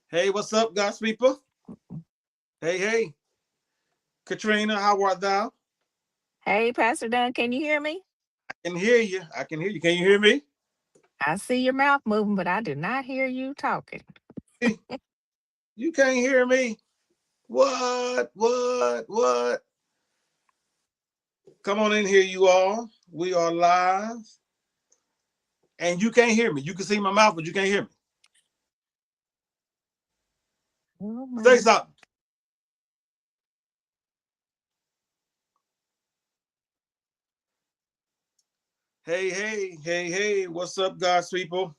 Hey, what's up, God's people? Hey, hey, Katrina, how art thou? Hey, Pastor Dunn, can you hear me? I can hear you. I can hear you. Can you hear me? I see your mouth moving, but I do not hear you talking. Hey, you can't hear me. What? What? What? Come on in here, you all. We are live, and you can't hear me. You can see my mouth, but you can't hear me. Oh, Say my. something. Hey, hey, hey, hey. What's up, God's people?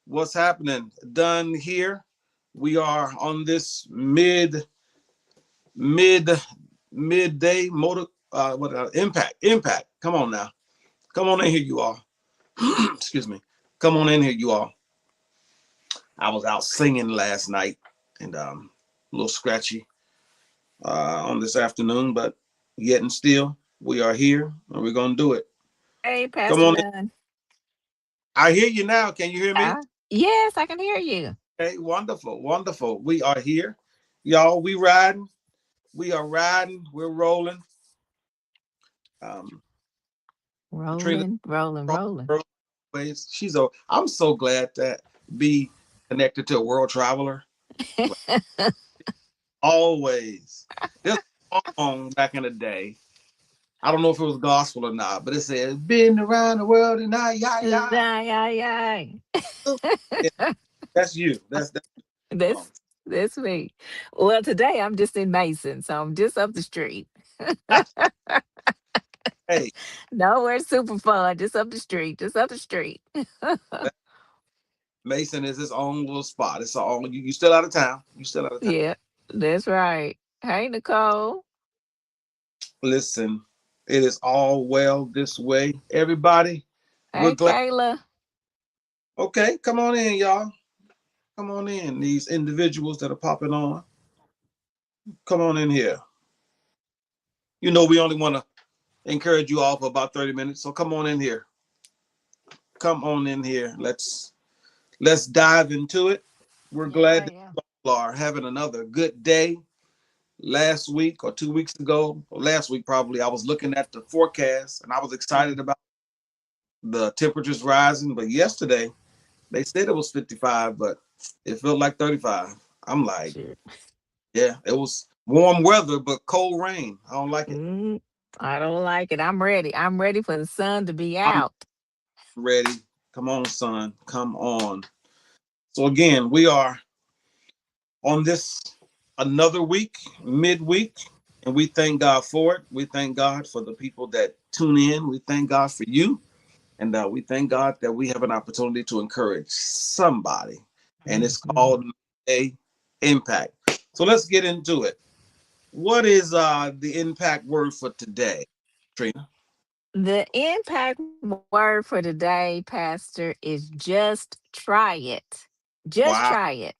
What's happening? Done here. We are on this mid midday motor impact. Come on now. Come on in here, you all. Excuse me. Come on in here, you all. I was out singing last night and a little scratchy on this afternoon, but yet and still, we are here and we're gonna do it. Hey, Come Pastor on in. Dunn. I hear you now. Can you hear me? Yes, I can hear you. Okay, wonderful, wonderful. We are here, y'all. We riding. We are riding. We're rolling. Um, Katrina, Rolling, rolling, rolling. always. I'm so glad to be connected to a world traveler. Like, always. There's a song back in the day. I don't know if it was gospel or not, but it says, "Been around the world and I, yeah, yeah." Ay, ay, ay. Yeah, that's you. That's the This, song. this me. Well, today I'm just in Mason, so I'm just up the street. Hey, Nowhere super fun, just up the street, just up the street. Mason is his own little spot. It's all you. You still out of town. You still out of town. Yeah, that's right. Hey, Nicole. Listen, it is all well this way. Everybody, we're Hey, glad. Kayla. Okay, come on in, y'all. Come on in. These individuals that are popping on. Come on in here. You know we only want to encourage you all for about 30 minutes. So come on in here. Come on in here. Let's dive into it. We're glad Yeah, that yeah. you all are having another good day. Last week or 2 weeks ago, or last week probably, I was looking at the forecast and I was excited about the temperatures rising. But yesterday they said it was 55, but it felt like 35. I'm like, Sure. yeah, it was warm weather, but cold rain. I don't like it. Mm, I don't like it. I'm ready. I'm ready for the sun to be I'm out. ready. Come on, son. Come on. So again, we are on this another week, midweek, and we thank God for it. We thank God for the people that tune in. We thank God for you, and we thank God that we have an opportunity to encourage somebody, and it's Mhm. called a impact. So let's get into it. What is the impact word for today, Trina? The impact word for today, Pastor, is just try it. Just Wow. try it.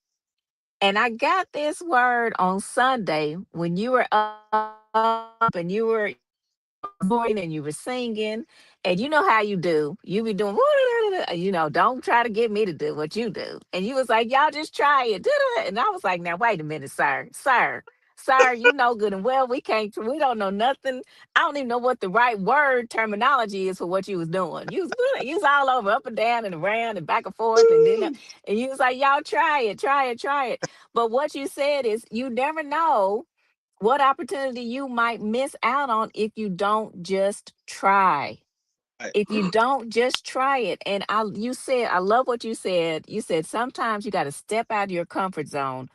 And I got this word on Sunday when you were up and you were voicing and you were singing. And you know how you do. You be doing, don't try to get me to do what you do. And you was like, y'all just try it. And I was like, now, wait a minute, sir, you know good and well we don't know nothing. I don't even know what the right word terminology is for what you was doing. You was all over, up and down and around and back and forth. And you was like, y'all try it, try it, try it. But what you said is you never know what opportunity you might miss out on if you don't just try. Right. If you don't just try it. And you said, I love what you said. You said sometimes you got to step out of your comfort zone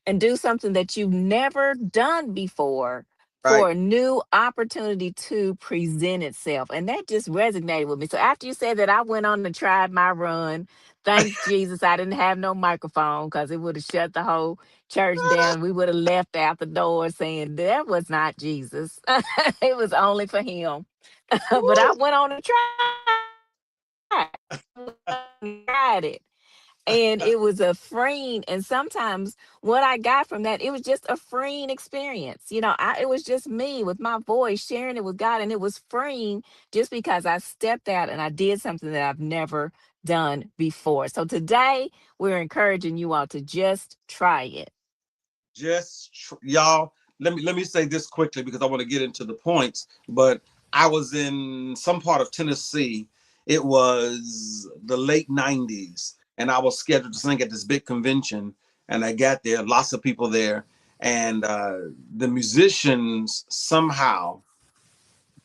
and do something that you've never done before Right. for a new opportunity to present itself. And that just resonated with me. So after you said that, I went on and tried my run. Thank Jesus I didn't have no microphone because it would have shut the whole church down. We would have left out the door saying that was not Jesus. It was only for him. But I Woo. went on and tried it. And And it was a freeing, and sometimes what I got from that, it was just a freeing experience. It was just me with my voice sharing it with God, and it was freeing just because I stepped out and I did something that I've never done before. So today we're encouraging you all to just try it. Y'all, let me say this quickly because I want to get into the points. But I was in some part of Tennessee. It was the late 90s, and I was scheduled to sing at this big convention. And I got there, lots of people there, and the musicians somehow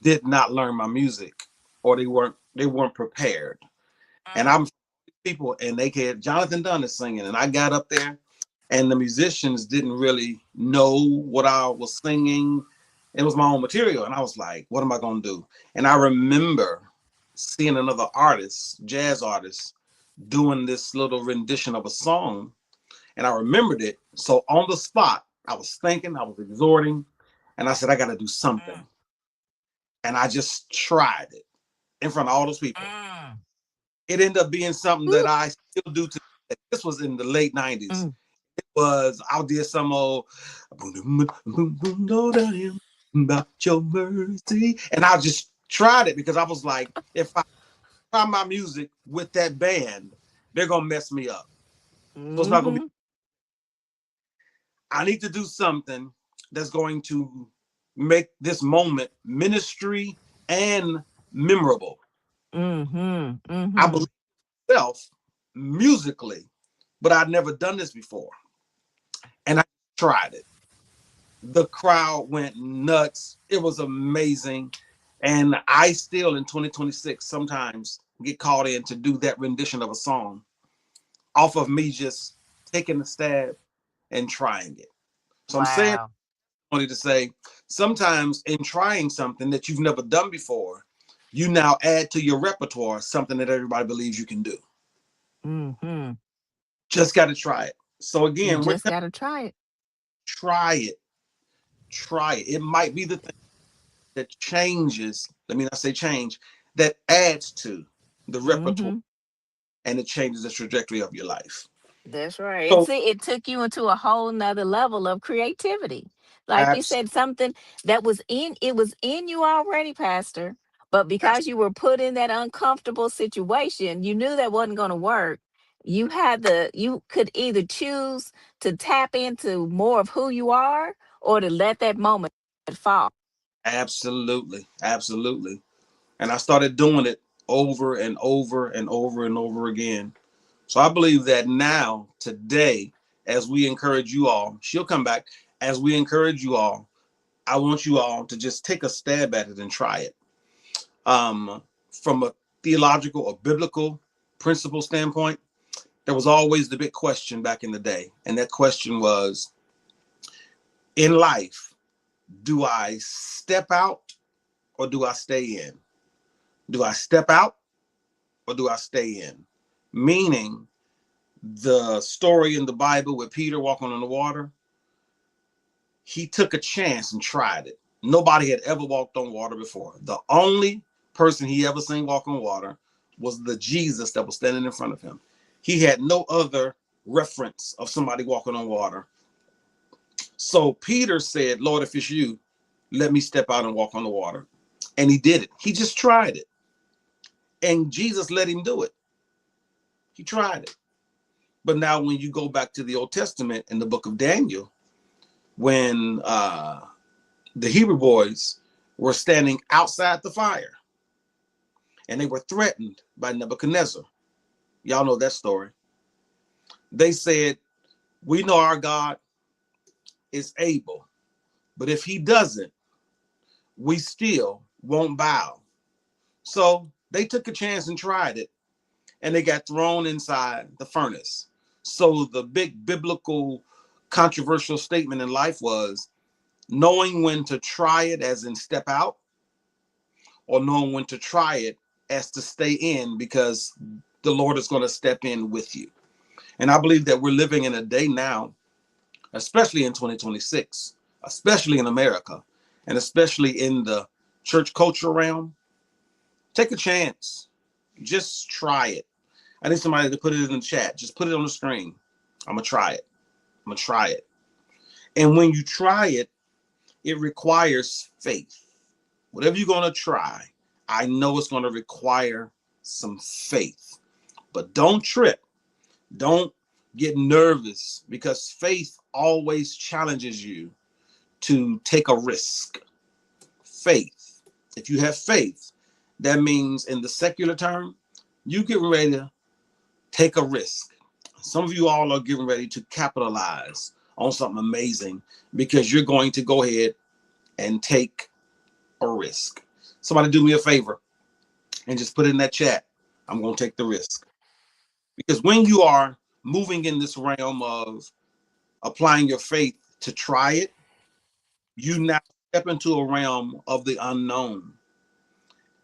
did not learn my music, or they weren't prepared. And I'm people, and they had Jonathan Dunn is singing, and I got up there, and the musicians didn't really know what I was singing. It was my own material, and I was like, "What am I gonna do?" And I remember seeing another artist, jazz artist, doing this little rendition of a song, and I remembered it. So on the spot, I was thinking, I was exhorting, and I said, "I got to do something," and I just tried it in front of all those people. It ended up being something that I still do today. This was in the late 90s. It was, I did some old about your mercy. And I just tried it because I was like, if I try my music with that band, they're going to mess me up. So it's not going to be, I need to do something that's going to make this moment ministry and memorable. I believe myself musically, but I'd never done this before. And I tried it. The crowd went nuts. It was amazing. And I still in 2026 sometimes get called in to do that rendition of a song off of me just taking a stab and trying it. So I'm saying, I wanted to say, sometimes in trying something that you've never done before, you now add to your repertoire something that everybody believes you can do. Just got to try it. So again, you just got to try it. Try it. Try it. It might be the thing that changes, let me not say change, that adds to the repertoire and it changes the trajectory of your life. That's right. And So, see, it took you into a whole nother level of creativity. Like you said, something that was in you already, Pastor. But because you were put in that uncomfortable situation, you knew that wasn't going to work. You could either choose to tap into more of who you are or to let that moment fall. absolutely. Absolutely. And I started doing it over and over and over and over again. So I believe that now, today, as we encourage you all, she'll come back. As we encourage you all, I want you all to just take a stab at it and try it. From a theological or biblical principle standpoint, there was always the big question back in the day. And that question was, in life, do I step out or do I stay in? Do I step out or do I stay in? Meaning, the story in the Bible with Peter walking on the water, he took a chance and tried it. Nobody had ever walked on water before. The only person he ever seen walk on water was the Jesus that was standing in front of him. He had no other reference of somebody walking on water. So Peter said, Lord, if it's you, let me step out and walk on the water. And he did it. He just tried it. And Jesus let him do it. He tried it. But now when you go back to the Old Testament in the book of Daniel, when the Hebrew boys were standing outside the fire and they were threatened by Nebuchadnezzar. Y'all know that story. They said, we know our God is able, but if he doesn't, we still won't bow. So they took a chance and tried it, and they got thrown inside the furnace. So the big biblical controversial statement in life was knowing when to try it as in step out, or knowing when to try it as to stay in because the Lord is going to step in with you. And I believe that we're living in a day now, especially in 2026, especially in America, and especially in the church culture realm. Take a chance. Just try it. I need somebody to put it in the chat. Just put it on the screen. I'm going to try it. I'm going to try it. And when you try it, it requires faith. Whatever you're going to try, I know it's going to require some faith. But don't trip. Don't get nervous, because faith always challenges you to take a risk. Faith. If you have faith, that means in the secular term, you get ready to take a risk. Some of you all are getting ready to capitalize on something amazing, because you're going to go ahead and take a risk. Somebody do me a favor and just put it in that chat. I'm going to take the risk. Because when you are moving in this realm of applying your faith to try it, you now step into a realm of the unknown.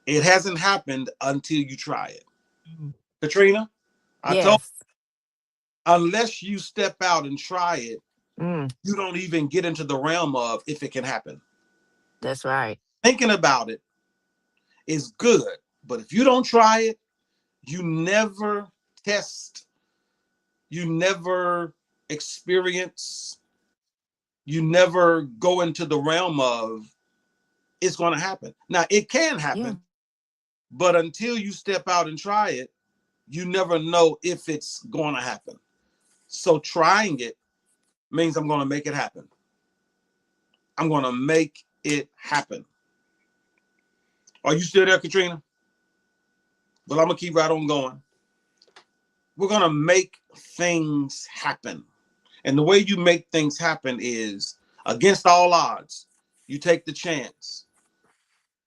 It hasn't happened until you try it. Katrina, I told Yes. you, unless you step out and try it, Mm, you don't even get into the realm of if it can happen. that's right. Thinking about it is good, but if you don't try it, you never test, you never experience, you never go into the realm of it's going to happen. Now, it can happen, Yeah. but until you step out and try it, you never know if it's going to happen. So trying it means I'm going to make it happen. I'm going to make it happen. Are you still there, Katrina? But I'm going to keep right on going. We're going to make things happen. And the way you make things happen is against all odds. You take the chance.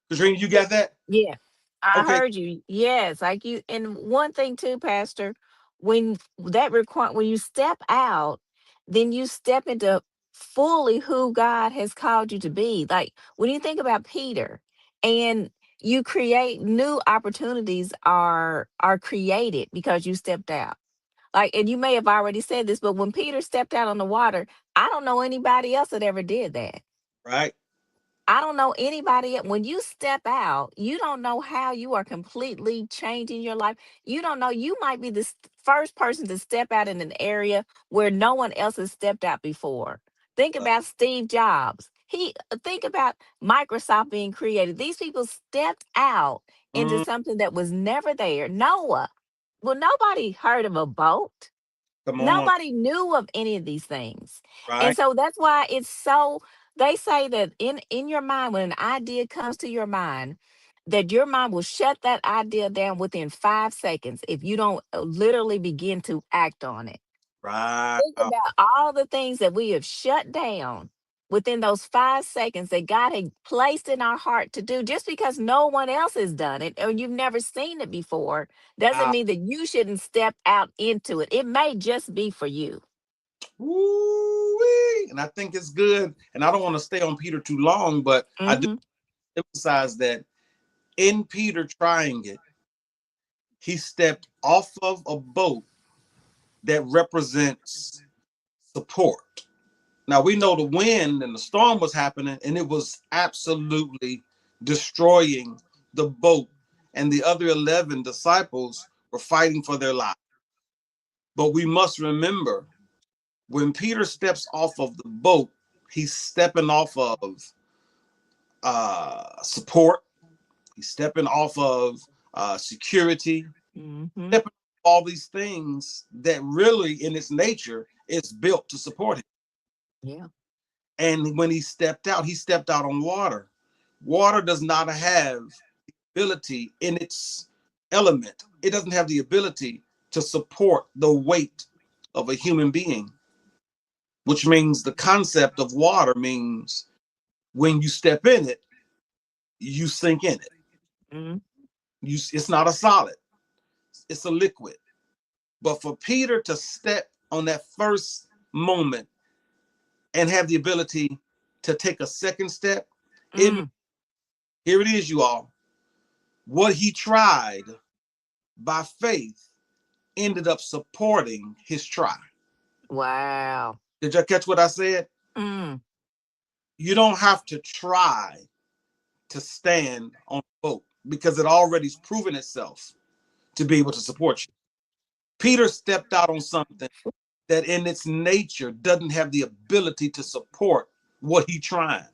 Katrina, you got that? Yeah. I Okay. heard you. Yes. Like you, and one thing too, Pastor, when when you step out, then you step into fully who God has called you to be. Like when you think about Peter, and you create new opportunities are created because you stepped out. Like, and you may have already said this, but when Peter stepped out on the water, I don't know anybody else that ever did that. Right. I don't know anybody. When you step out, you don't know how you are completely changing your life. You don't know. You might be the first person to step out in an area where no one else has stepped out before. Think about Steve Jobs. Think about Microsoft being created. These people stepped out into Mm, something that was never there. Noah. Well, nobody heard of a boat. come on. Nobody knew of any of these things. And Right. so that's why it's so, they say that in your mind, when an idea comes to your mind, that your mind will shut that idea down within 5 seconds if you don't literally begin to act on it. Right. Think about all the things that we have shut down within those 5 seconds that God had placed in our heart to do. Just because no one else has done it or you've never seen it before doesn't mean that you shouldn't step out into it. It may just be for you. Woo-wee. And I think it's good. And I don't want to stay on Peter too long, but I do Hmm. emphasize that in Peter trying it, he stepped off of a boat that represents support. Now we know the wind and the storm was happening, and it was absolutely destroying the boat, and the other 11 disciples were fighting for their lives. But we must remember, when Peter steps off of the boat, he's stepping off of support, he's stepping off of security, Hmm. stepping off all these things that really in its nature is built to support him. Yeah. And when he stepped out on water. Water does not have ability in its element. It doesn't have the ability to support the weight of a human being, which means the concept of water means when you step in it, you sink in it. Hmm. It's not a solid, it's a liquid. But for Peter to step on that first moment and have the ability to take a second step, it, Mm. here it is, you all. What he tried by faith ended up supporting his try. Wow. Did you catch what I said? Mm. You don't have to try to stand on a boat because it already's proven itself to be able to support you. Peter stepped out on something that in its nature doesn't have the ability to support what he trying.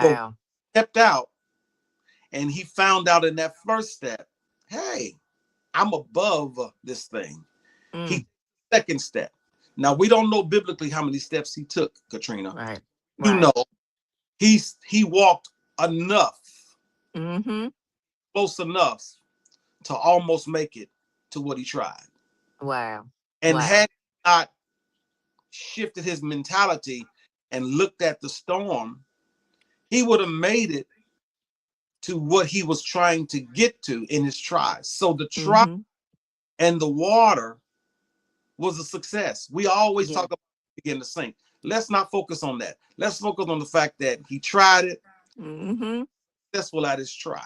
But Wow. stepped out and he found out in that first step, hey, I'm above this thing. He Mm, second step. Now we don't know biblically how many steps he took, Katrina. right. You know, Right. he walked enough, Mm-hmm. close enough to almost make it to what he tried. Wow. And Wow. had he not shifted his mentality and looked at the storm, he would have made it to what he was trying to get to in his try. So the try Mm-hmm. and the water was a success. We always Yeah. talk about begin to sink. Let's not focus on that. Let's focus on the fact that he tried it, Mm-hmm. successful at his try.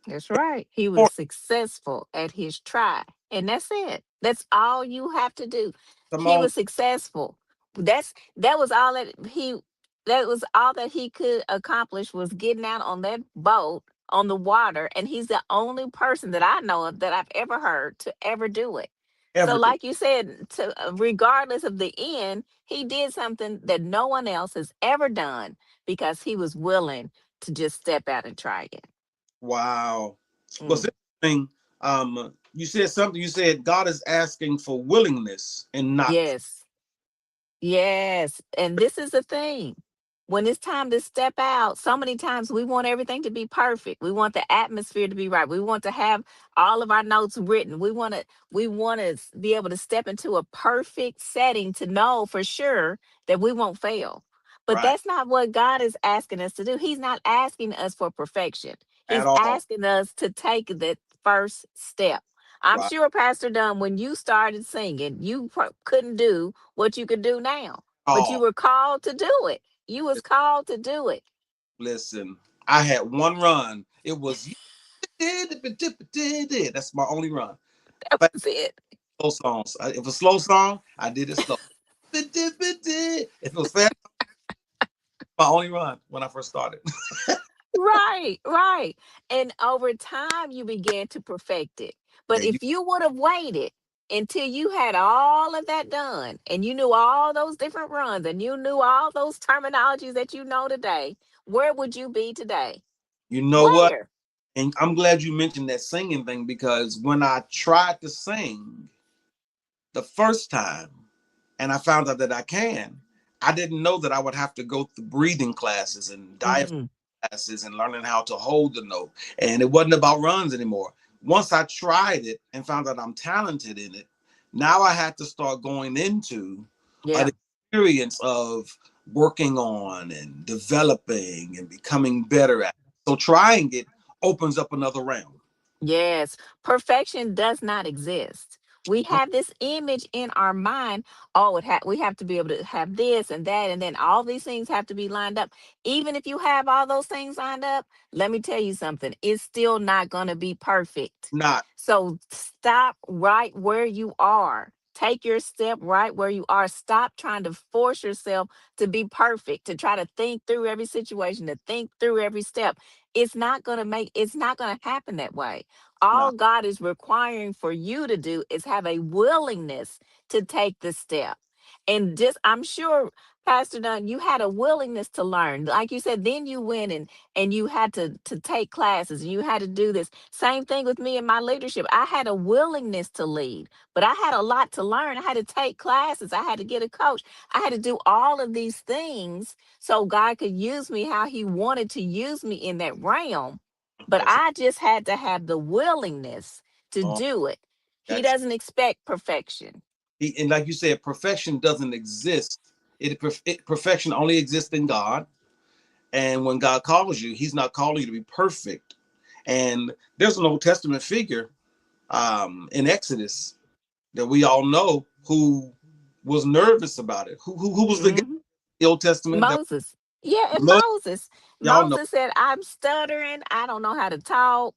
That's right. He Or was successful at his try. And that's it. That's all you have to do. come He on, was successful. That was all that was all that he could accomplish was getting out on that boat on the water. And he's the only person that I know of that I've ever heard to ever do it. So, ever do. like you said, regardless of the end, he did something that no one else has ever done because he was willing to just step out and try it. Wow. What's Mm. interesting, you said something, you said God is asking for willingness and not Yes. Yes. And this is the thing. When it's time to step out, so many times we want everything to be perfect. We want the atmosphere to be right. We want to have all of our notes written. We want to be able to step into a perfect setting to know for sure that we won't fail. But right that's not what God is asking us to do. He's not asking us for perfection. at He's all. asking us to take the first step. I'm Right. sure, Pastor Dunn, when you started singing, you couldn't do what you could do now, but you Oh, were called to do it. You was called to do it. listen, I had one run. It was that's my only run. That Fast, was it. slow songs. If it was a slow song, I did it slow. If it was fast, my only run when I first started. Right, right. And over time, you began to perfect it. But There you if you would have waited until you had all of that done and you knew all those different runs and you knew all those terminologies that you know today, where would you be today? you know what? Where? And I'm glad you mentioned that singing thing because when I tried to sing the first time and I found out that I can, I didn't know that I would have to go through breathing classes and diaphragm Mm, classes and learning how to hold the note. And it wasn't about runs anymore. Once I tried it and found out I'm talented in it, now I had to start going into an yeah. experience of working on and developing and becoming better at it. So trying it opens up another realm. Yes, perfection does not exist. We have this image in our mind. Oh, we have to be able to have this and that, and then all these things have to be lined up. Even if you have all those things lined up, let me tell you something, it's still not going to be perfect. Not So stop right where you are. Take your step right where you are. Stop trying to force yourself to be perfect, to try to think through every situation, to think through every step. It's not going to happen that way. All not God is requiring for you to do is have a willingness to take the step. And just, I'm sure, Pastor Dunn, you had a willingness to learn. Like you said, then you went and you had to take classes and you had to do this. Same thing with me and my leadership. I had a willingness to lead, but I had a lot to learn. I had to take classes. I had to get a coach. I had to do all of these things so God could use me how He wanted to use me in that realm. But that's I just had to have the willingness to oh, do it. He that's doesn't expect perfection. and like you said, perfection doesn't exist. Perfection only exists in God. And when God calls you, He's not calling you to be perfect. And there's an Old Testament figure in Exodus that we all know who was nervous about it. Who was the guy Mhm. in the Old Testament that Moses. Yeah, and Moses, Moses. y'all know Moses said, I'm stuttering. I don't know how to talk.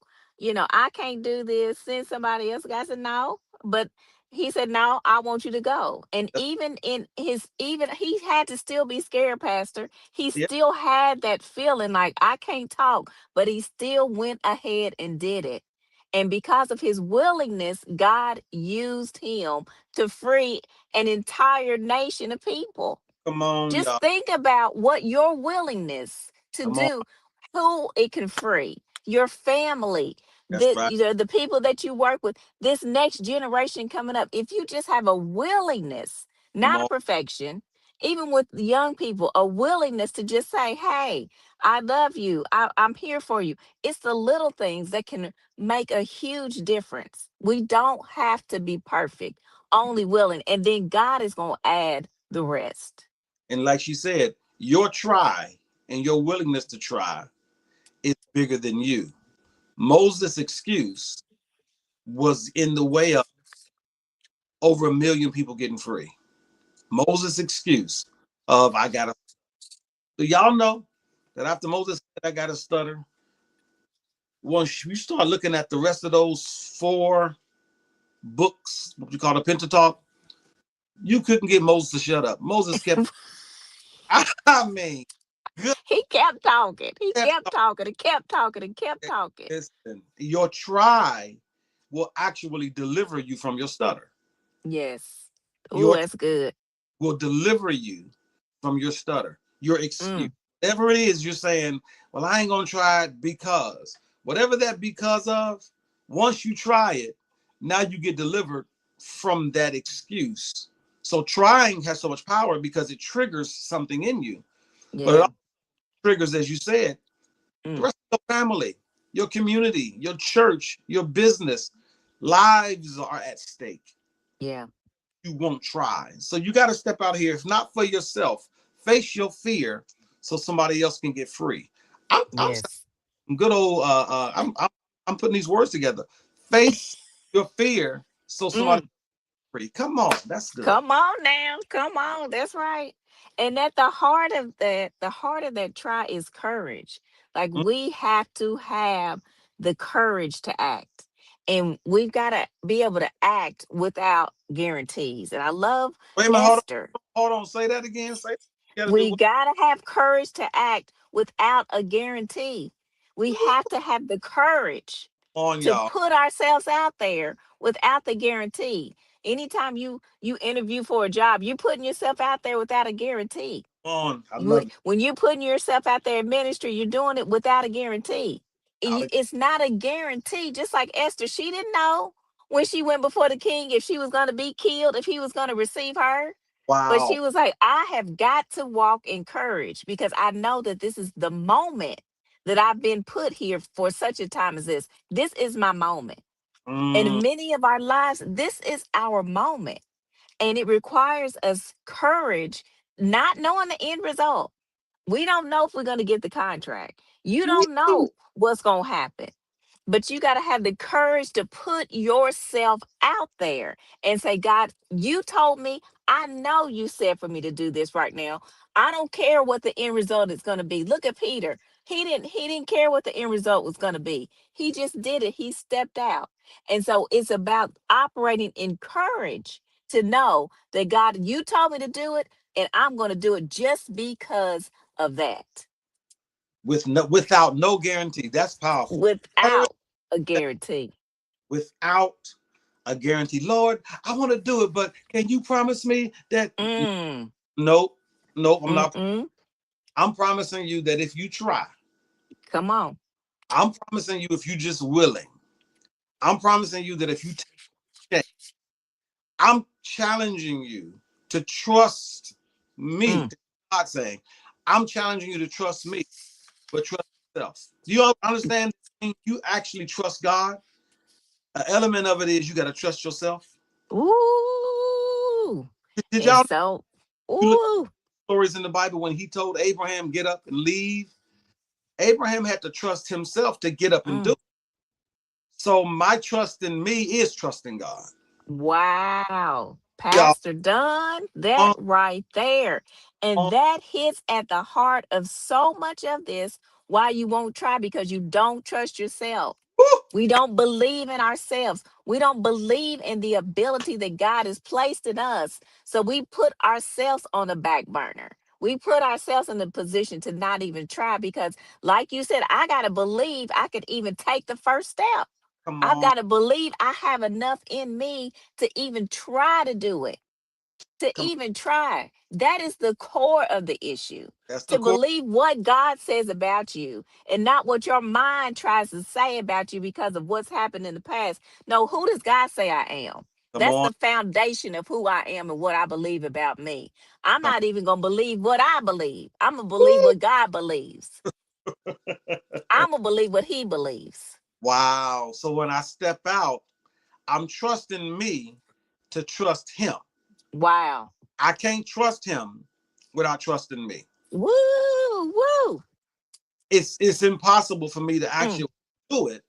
I can't do this. Send somebody else. The guy said, no. But he said, no, I want you to go. And that's, even he had to still be scared, Pastor. He yeah, still had that feeling like I can't talk, but he still went ahead and did it. And because of his willingness, God used him to free an entire nation of people. Come on, Just y'all. think about what your willingness to Come on. do, who it can free, your family, That's the right. you know, the people that you work with, this next generation coming up. If you just have a willingness, Come not a on. perfection, even with the young people, a willingness to just say, "Hey, I love you. I'm here for you." It's the little things that can make a huge difference. We don't have to be perfect, only willing, and then God is going to add the rest. And like she said, your try and your willingness to try is bigger than you. Moses' excuse was in the way of over 1 million people getting free. Moses' excuse of I gotta. Do y'all know that after Moses said I gotta stutter, once you start looking at the rest of those 4 books, what you call the Pentateuch, you couldn't get Moses to shut up. Moses kept. I mean, good. He kept talking. He Kept kept talking and kept talking and kept talking. talking. Listen, your try will actually deliver you from your stutter. Yes. Oh, Your that's good. will deliver you from your stutter, your excuse. Mm, Whatever it is you're saying, well, I ain't gonna try it because whatever that because of, once you try it, now you get delivered from that excuse. So trying has so much power because it triggers something in you. But it yeah. also triggers, as you said, the Mm, rest of your family, your community, your church, your business. Lives are at stake. yeah. You won't try. So you got to step out here, if not for yourself, face your fear so somebody else can get free. I'm Yes. saying good old I'm putting these words together. Face your fear so somebody Mm, can get free. Come on, that's good. come on now. Come on. That's right. And at the heart of that try is courage. Like Mm, we have to have the courage to act. And we've got to be able to act without guarantees. And I love wait a minute, Esther. hold on, say that again. Say you got to do We what? got to have courage to act without a guarantee. We have to have the courage On to y'all. put ourselves out there without the guarantee. Anytime you interview for a job, you're putting yourself out there without a guarantee. On. I love it. When you're putting yourself out there in ministry, you're doing it without a guarantee. Out of- It's not a guarantee. Just like Esther, she didn't know when she went before the king if she was going to be killed, if he was going to receive her. But Wow. she was like, I have got to walk in courage because I know that this is the moment that I've been put here for such a time as this. This is my moment. And Mm, in many of our lives, this is our moment. And it requires us courage, not knowing the end result. We don't know if we're going to get the contract. You don't know what's going to happen. But you got to have the courage to put yourself out there and say, God, you told me, I know you said for me to do this right now. I don't care what the end result is going to be. Look at Peter. He didn't care what the end result was going to be. He just did it. He stepped out. And so it's about operating in courage to know that God, you told me to do it, and I'm going to do it just because of that, without no guarantee. That's powerful. Courage without a guarantee. without a guarantee. Lord, I want to do it, but can you promise me that? Mm, Nope, nope. I'm not. mm-mm. I'm promising you that if you try, Come on. I'm promising you if you just willing. I'm promising you that if you take, I'm challenging you to trust me. Mm. God saying, I'm challenging you to trust me, but trust yourself. Do you understand? You actually trust God. An element of it is you got to trust yourself. Ooh. Did And y'all so, you look ooh. at stories in the Bible when he told Abraham get up and leave? Abraham had to trust himself to get up and do Mm. it. So my trust in me is trusting God. Wow. Y'all Pastor Dunn, that on, right there. And on, that hits at the heart of so much of this why you won't try because you don't trust yourself. woo, We don't believe in ourselves. We don't believe in the ability that God has placed in us. So we put ourselves on the back burner. We put ourselves in the position to not even try because, like you said, I got to believe I could even take the first step. Come I've on. got to believe I have enough in me to even try to do it, to Come on. even try. That is the core of the issue. That's the To core. believe what God says about you and not what your mind tries to say about you because of what's happened in the past. No, who does God say I am? Come That's on. the foundation of who I am and what I believe about me. I'm Come. not even going to believe what I believe. I'm going to believe Woo! what God believes. I'm going to believe what he believes. Wow. So when I step out, I'm trusting me to trust him. Wow. I can't trust him without trusting me. Woo, woo. It's impossible for me to Mm, actually do it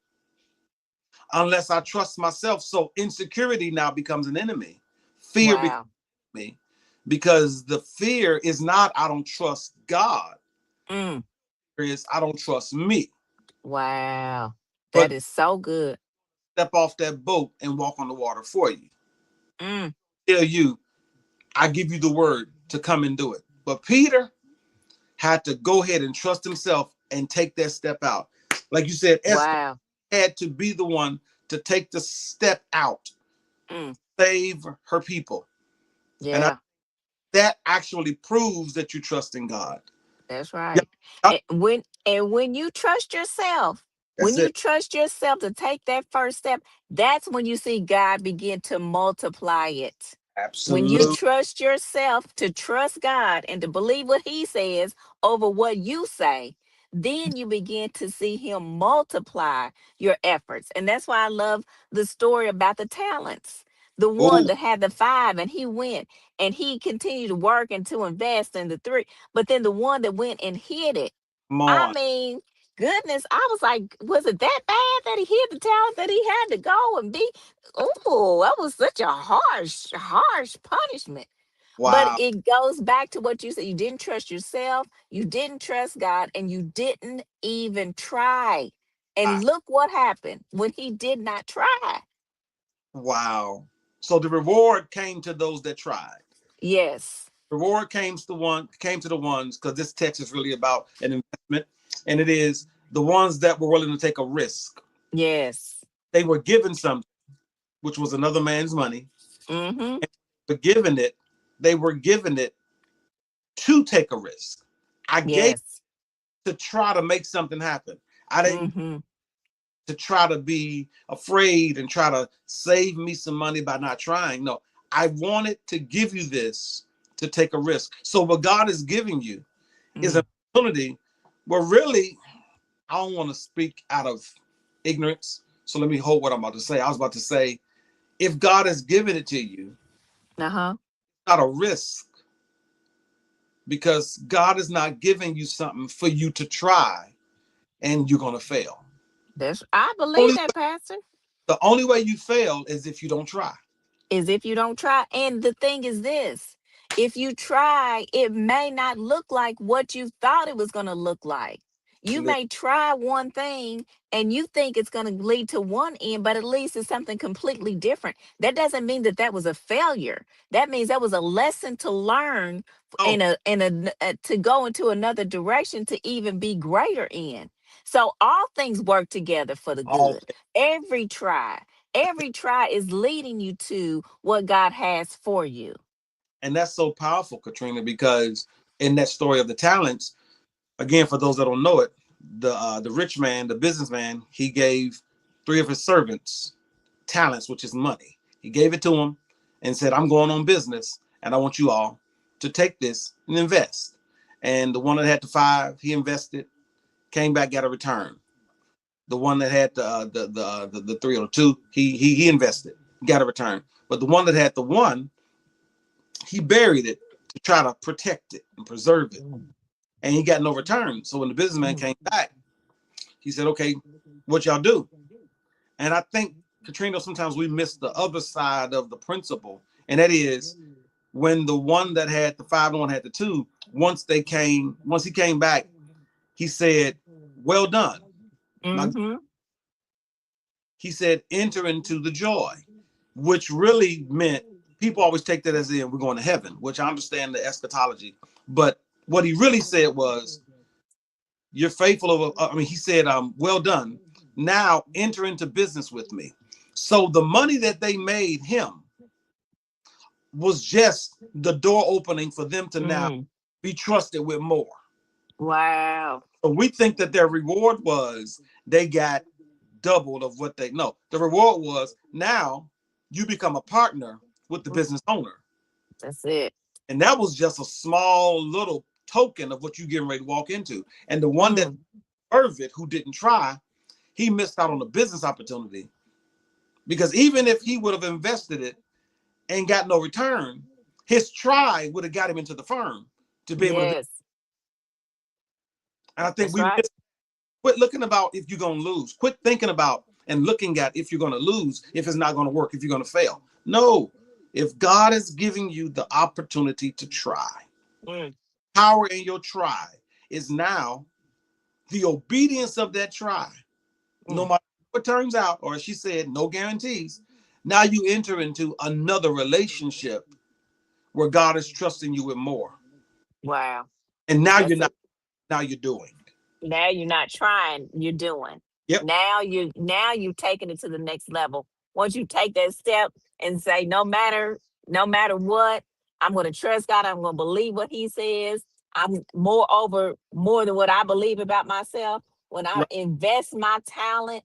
unless I trust myself. So insecurity now becomes an enemy. Fear becomes wow. me because the fear is not I don't trust God. Mm, It is I don't trust me. wow. That But is so good. step off that boat and walk on the water for you. Mm, Tell you, I give you the word to come and do it. But Peter had to go ahead and trust himself and take that step out. Like you said, Esther wow. had to be the one to take the step out, Mm, save her people. And yeah. that actually proves that you trust in God. That's Yeah, right. And when you trust yourself, when that's you it. trust yourself to take that first step, that's when you see God begin to multiply it. When you Absolutely. trust yourself to trust God and to believe what he says over what you say, then you begin to see him multiply your efforts. And that's why I love the story about the talents. The one Oh, that had the five and he went and he continued to work and to invest in the three, but then the one that went and hid it. come I on. mean, goodness, I was like, was it that bad that he hid the talent that he had to go and be? Oh, that was such a harsh punishment. But Wow. it goes back to what you said. You didn't trust yourself, you didn't trust God, and you didn't even try. Ah, And look what happened when he did not try. wow. So the reward came to those that tried. Yes, Reward came to the ones because this text is really about an investment, and it is the ones that were willing to take a risk. yes. They were given something, which was another man's money, Mm-hmm. but given it, they were given it to take a risk. I gave Yes. to try to make something happen. I didn't Mm-hmm. to try to be afraid and try to save me some money by not trying. No, I wanted to give you this to take a risk. So what God is giving you is an Mm. opportunity where really I don't want to speak out of ignorance. So let me hold what I'm about to say. I was about to say, if God has given it to you, Uh-huh. it's not a risk because God is not giving you something for you to try and you're gonna fail. I believe Only that, Pastor. the only way you fail is if you don't try. Is if you don't try. And the thing is this, if you try, it may not look like what you thought it was going to look like. You Absolutely. may try one thing and you think it's going to lead to one end, but at least it's something completely different. That doesn't mean that that was a failure. That means that was a lesson to learn Oh, to go into another direction to even be greater in. So all things work together for the all good. Every try. Every try is leading you to what God has for you. and that's so powerful, Katrina, because in that story of the talents, again, for those that don't know it, the rich man, the businessman, he gave three of his servants talents, which is money. He gave it to them and said, I'm going on business and I want you all to take this and invest. And the one that had the five, he invested, came back, got a return. The one that had the three or two, he invested, got a return. But the one that had the one, he buried it to try to protect it and preserve it. And he got no return. So when the businessman came back, he said, okay, what y'all do? And I think, Katrina, sometimes we miss the other side of the principle. And that is when the one that had the five and one had the two, once he came back, he said, well done. Now, Mm-hmm. he said, enter into the joy, which really meant people always take that as in we're going to heaven, which I understand the eschatology. But what he really said was, you're faithful over, he said, well done. Now enter into business with me. So the money that they made him was just the door opening for them to now be trusted with more. Wow. So we think that their reward was they got doubled of what they know. The reward was now you become a partner with the business owner. That's it. And that was just a small little token of what you're getting ready to walk into. And the one that served it, who didn't try, he missed out on a business opportunity. Because even if he would have invested it and got no return, his try would have got him into the firm to be able to. Yes. And I think That's we right. quit looking about if you're going to lose. Quit thinking about and looking at if you're going to lose, if it's not going to work, if you're going to fail. No, if God is giving you the opportunity to try, power in your try is now the obedience of that try. No matter what turns out, or as she said, no guarantees. Now you enter into another relationship where God is trusting you with more. Wow. And now That's you're not, it. now you're doing. Now you're not trying, you're doing. Yep. Now you've taken it to the next level. Once you take that step and say, no matter what, I'm gonna trust God, I'm gonna believe what he says. I'm more than what I believe about myself. When I Right. invest my talent,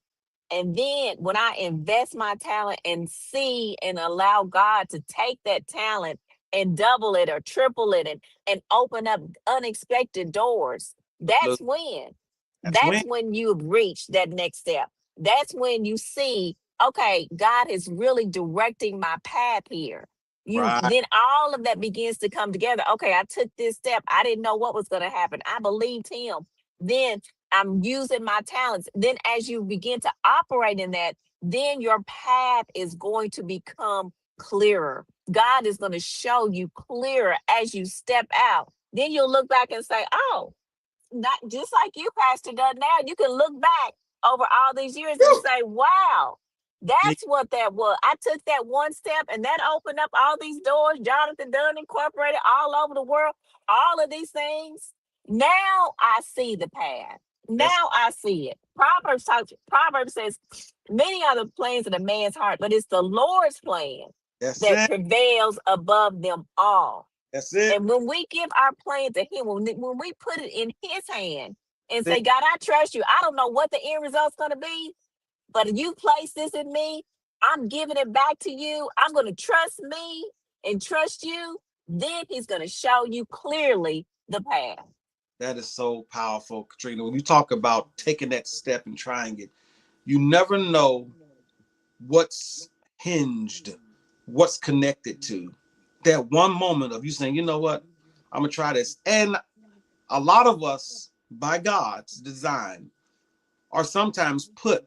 and then when I invest my talent and see and allow God to take that talent and double it or triple it and open up unexpected doors, that's Absolutely. when. That's when. That's when you've reached that next step. That's when you see, okay, God is really directing my path here. You Right. then all of that begins to come together. Okay, I took this step. I didn't know what was going to happen. I believed him. Then I'm using my talents. Then as you begin to operate in that, then your path is going to become clearer. God is going to show you clearer as you step out. Then you'll look back and say, oh, not just like you, Pastor, done now. You can look back over all these years and Whew. say, wow, Yeah, that's what that was. I took that one step and that opened up all these doors, Jonathan Dunn Incorporated, all over the world, all of these things. Now I see the path. that's Now I see it. Proverbs says, many are the plans of the man's heart, but it's the Lord's plan that's that it. prevails above them all. That's it. And when we give our plan to him, when we put it in his hand and That's say, God, I trust you. I don't know what the end result's going to be, but you place this in me. I'm giving it back to you. I'm going to trust me and trust you. Then he's going to show you clearly the path. That is so powerful, Katrina. When you talk about taking that step and trying it, you never know what's hinged, what's connected to that one moment of you saying, you know what, I'm gonna try this. And a lot of us, by God's design, are sometimes put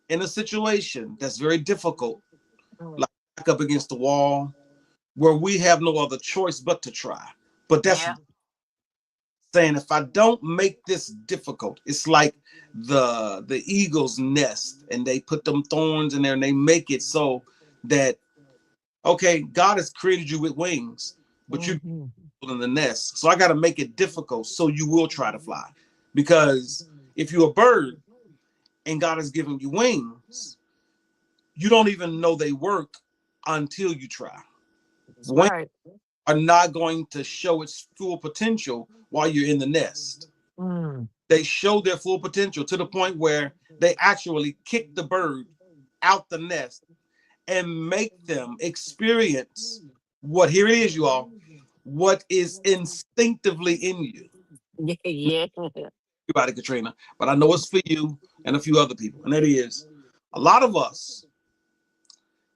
in a situation that's very difficult, Mm. like back up against the wall, where we have no other choice but to try. But that's Yeah. saying if I don't make this difficult, it's like the eagle's nest, and they put them thorns in there and they make it so that okay, God has created you with wings, but you're Mhm. in the nest. So I got to make it difficult so you will try to fly. Because if you're a bird and God has given you wings, you don't even know they work until you try. That's Wings right. are not going to show its full potential while you're in the nest. Mm. They show their full potential to the point where they actually kick the bird out the nest and make them experience what, here it is, you all, what is instinctively in you. Yeah. About it, Katrina, but I know it's for you and a few other people, and that is a lot of us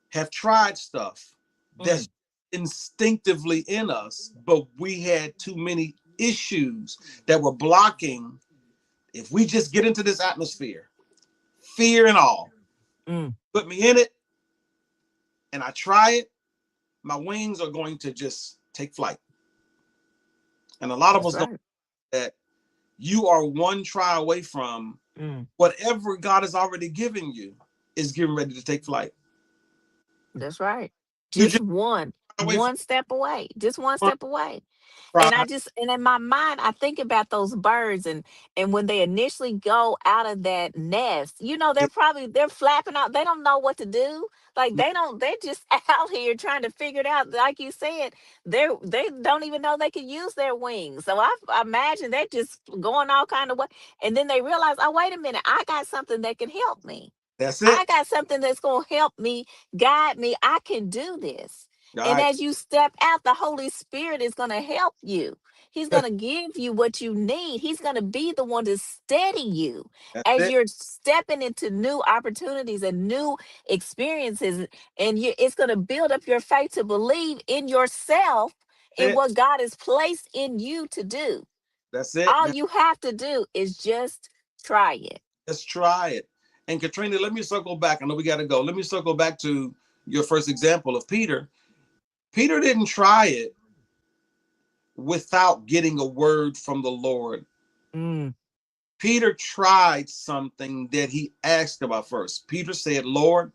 have tried stuff Mm. that's instinctively in us, but we had too many issues that were blocking. If we just get into this atmosphere, fear and all, Mm. put me in it, and I try it, my wings are going to just take flight. And a lot of That's us don't right. know that you are one try away from Mm. whatever God has already given you is getting ready to take flight. That's right. You Just just one, away from one step away. Just one one. step away. And Try. and in my mind, I think about those birds, and when they initially go out of that nest, they're flapping out. They don't know what to do. Like they're just out here trying to figure it out. Like you said, they don't even know they can use their wings. So I imagine they're just going all kind of way. And then they realize, oh, wait a minute, I got something that can help me. That's I it. got something that's going to help me, guide me. I can do this. All And right. as you step out, the Holy Spirit is going to help you. He's going to give you what you need. He's going to be the one to steady you That's as it. you're stepping into new opportunities and new experiences. And it's going to build up your faith to believe in yourself, in That's it. what God has placed in you to do. That's it. All you have to do is just try it. Let's try it. And Katrina, let me circle back. I know we got to go. Let me circle back to your first example of Peter. Peter didn't try it without getting a word from the Lord. Mm, Peter tried something that he asked about first. Peter said, Lord,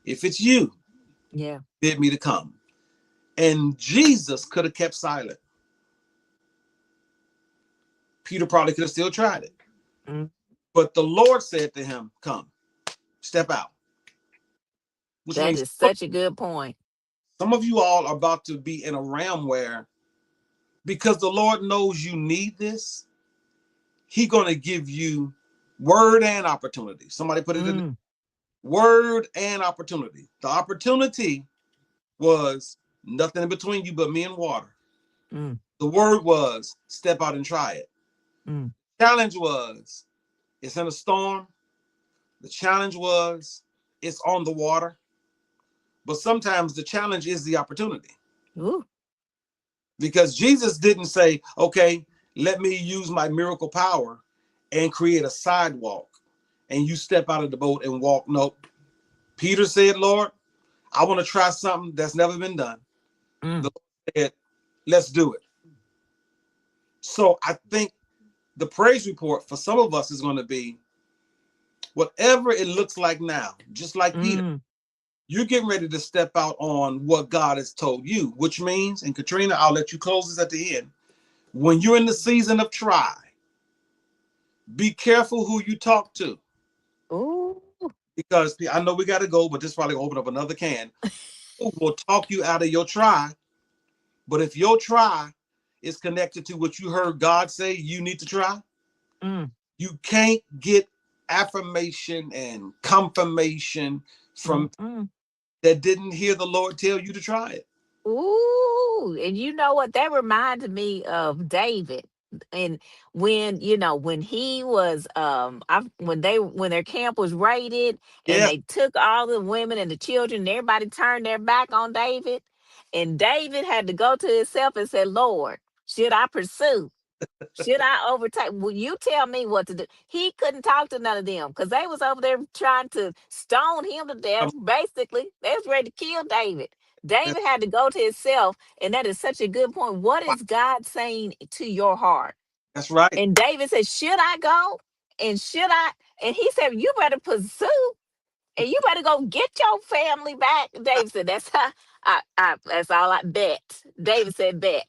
if it's you, yeah. bid me to come. And Jesus could have kept silent. Peter probably could have still tried it. Mm, But the Lord said to him, come, step out. Which that means is such a good point. some of you all are about to be in a realm where, because the Lord knows you need this, He's going to give you word and opportunity. Somebody put it in there. Mm, Word and opportunity. The opportunity was nothing in between you but me and water. mm, The word was step out and try it. mm. Challenge was it's in a storm. The challenge was it's on the water. But sometimes the challenge is the opportunity. Ooh. Because Jesus didn't say, okay, let me use my miracle power and create a sidewalk and you step out of the boat and walk. Nope. Peter said, Lord, I want to try something that's never been done. Mm. The Lord said, let's do it. So I think the praise report for some of us is going to be whatever it looks like now, just like Peter, Mm. you're getting ready to step out on what God has told you, which means, and Katrina, I'll let you close this at the end. When you're in the season of try, be careful who you talk to. Ooh. Because I know we got to go, but this probably open up another can. Who will talk you out of your try. But if your try is connected to what you heard God say you need to try, Mm. you can't get affirmation and confirmation from Mm-mm. that didn't hear the Lord tell you to try it. Ooh, and you know what? That reminded me of David. And when he was when their camp was raided and Yeah, they took all the women and the children, and everybody turned their back on David. And David had to go to himself and say, Lord, should I pursue? Should I overtake? Will you tell me what to do? He couldn't talk to none of them because they was over there trying to stone him to death. Basically, they was ready to kill David. that's, David had to go to himself, and that is such a good point. What is God saying to your heart? that's right. And David said, "Should I go? And should I?" And he said, "You better pursue, and you better go get your family back." David said, "That's how that's all I bet." David said, "Bet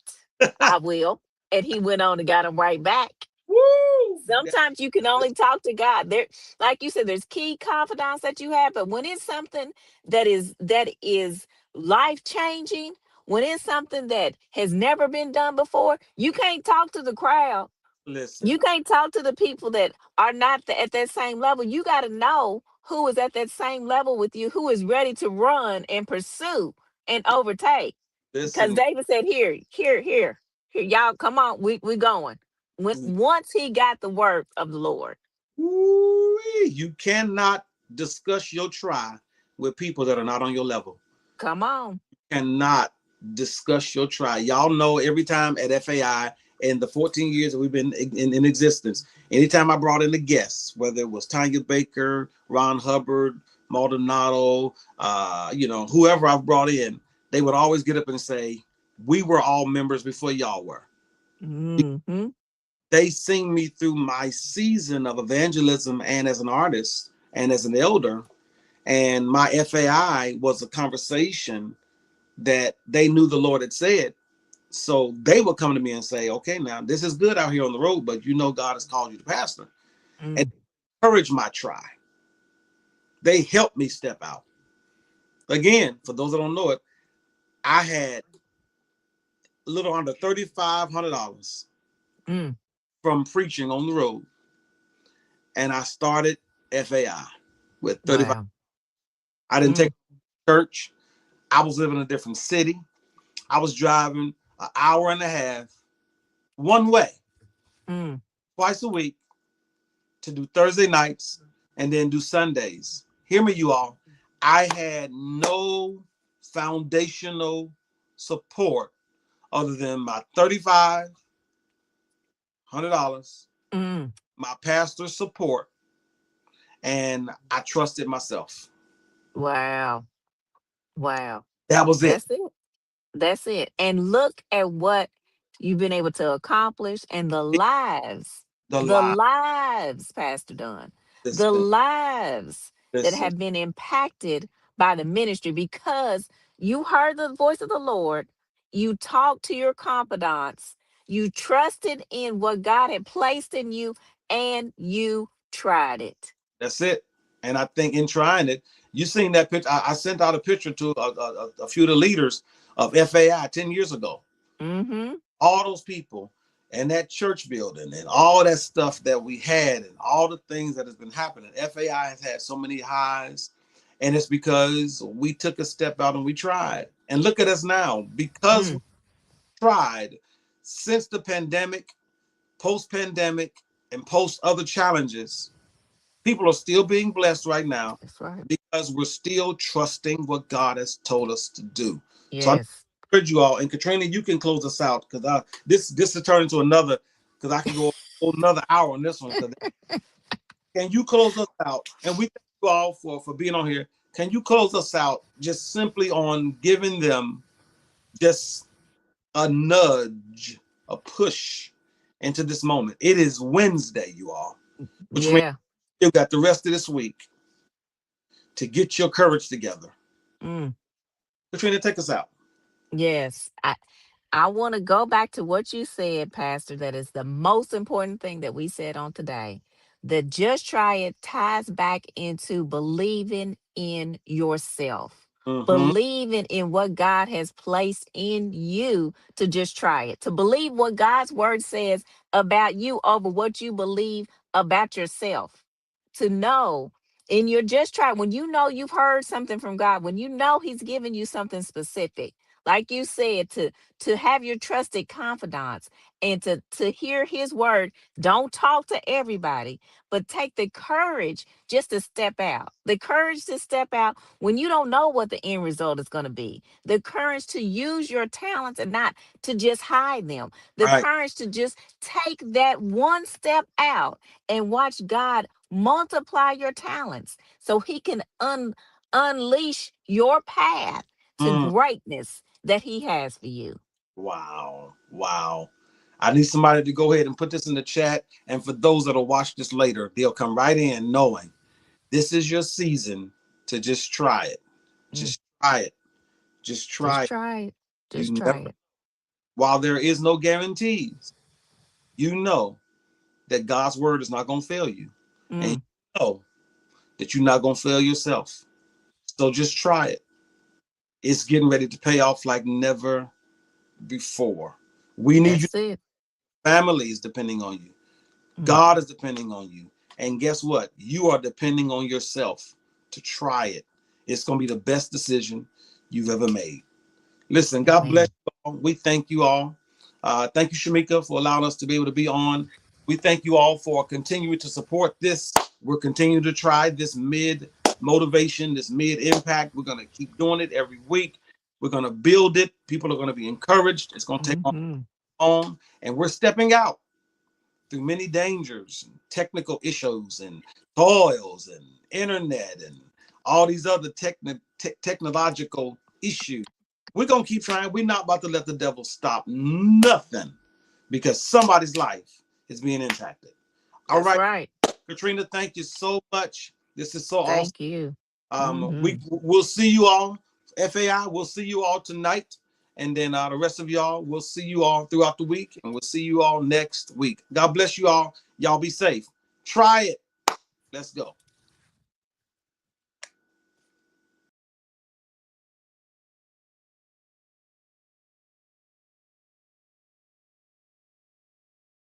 I will," and he went on and got him right back. Woo! Sometimes you can only talk to God. There, like you said, there's key confidence that you have, but when it's something that is life changing, when it's something that has never been done before, you can't talk to the crowd. You Listen, can't talk to the people that are not at that same level. You got to know who is at that same level with you, who is ready to run and pursue and overtake. Because listen. David said, here, y'all, come on, we going. When once he got the word of the Lord, Woo-wee. You cannot discuss your try with people that are not on your level. come on. Cannot discuss your try. Y'all know every time at FAI in the 14 years that we've been in existence, anytime I brought in a guest, whether it was Tanya Baker, Ron Hubbard, Maldonado, whoever I've brought in, they would always get up and say, we were all members before y'all were. Mm-hmm. They seen me through my season of evangelism and as an artist and as an elder. And my FAI was a conversation that they knew the Lord had said. So they would come to me and say, okay, now this is good out here on the road, but God has called you to pastor. And Mm, encourage my try. They helped me step out. Again, for those that don't know it, I had a little under $3,500 mm. from preaching on the road. And I started FAI with 35. Wow. I didn't take Mm, church. I was living in a different city. I was driving an hour and a half one way mm. twice a week to do Thursday nights and then do Sundays. Hear me, you all. I had no foundational support other than my $3,500, Mm. my pastor's support, and I trusted myself. Wow. Wow. That was it. That's it. That's it. And look at what you've been able to accomplish and The the lie. lives, Pastor Don, the Listen, lives that listen. have been impacted by the ministry because you heard the voice of the Lord, you talked to your confidants, you trusted in what God had placed in you, and you tried it. That's it. And I think in trying it, you seen that picture. I sent out a picture to a few of the leaders of FAI 10 years ago. Mm-hmm. All those people and that church building and all that stuff that we had and all the things that has been happening. FAI has had so many highs, and it's because we took a step out and we tried. And look at us now, because we Mm. tried since the pandemic, post pandemic, and post other challenges. People are still being blessed right now That's right. because we're still trusting what God has told us to do. So I Yes. encourage you all, and Katrina, you can close us out because this will turn into another, because I can go another hour on this one. Can you close us out? And we thank you all for being on here. Can you close us out just simply on giving them just a nudge, a push into this moment? It is Wednesday, you all, which means Yeah. you got the rest of this week to get your courage together. Mm. Katrina, take us out. Yes. I want to go back to what you said, Pastor. That is the most important thing that we said on today. The just try it ties back into believing in yourself, Mm-hmm. believing in what God has placed in you to just try it, to believe what God's word says about you over what you believe about yourself, to know in your just try, when you know you've heard something from God, when you know He's given you something specific, like you said, to have your trusted confidants and to hear his word. Don't talk to everybody, but take the courage just to step out, the courage to step out when you don't know what the end result is going to be, the courage to use your talents and not to just hide them, the Right. courage to just take that one step out and watch God multiply your talents so he can unleash your path to Mm. greatness that he has for you. Wow. Wow. I need somebody to go ahead and put this in the chat. And for those that'll watch this later, they'll come right in knowing this is your season to just try it. Mm, Just try it. Just just try it. try it. You Just try never, it. while there is no guarantees, you know that God's word is not going to fail you. And Mm, you know that you're not going to fail yourself. So just try it. It's getting ready to pay off like never before. We need you. that's it. Family is depending on you. Mm, God is depending on you. And guess what? You are depending on yourself to try it. It's going to be the best decision you've ever made. Listen, God bless amen. you all. We thank you all. Thank you, Shamika, for allowing us to be able to be on. We thank you all for continuing to support this. We're continuing to try this mid motivation, this mid impact. We're going to keep doing it every week. We're going to build it. People are going to be encouraged. It's going to take Hmm. on, and we're stepping out through many dangers and technical issues and toils and internet and all these other technological issues. We're going to keep trying. We're not about to let the devil stop nothing because somebody's life is being impacted. All That's right, right. Katrina, thank you so much. This is so awesome. Thank you. We'll see you all. FAI, we'll see you all tonight And then the rest of y'all, we'll see you all throughout the week, and we'll see you all next week. God bless you all. Y'all be safe. Try it. Let's go.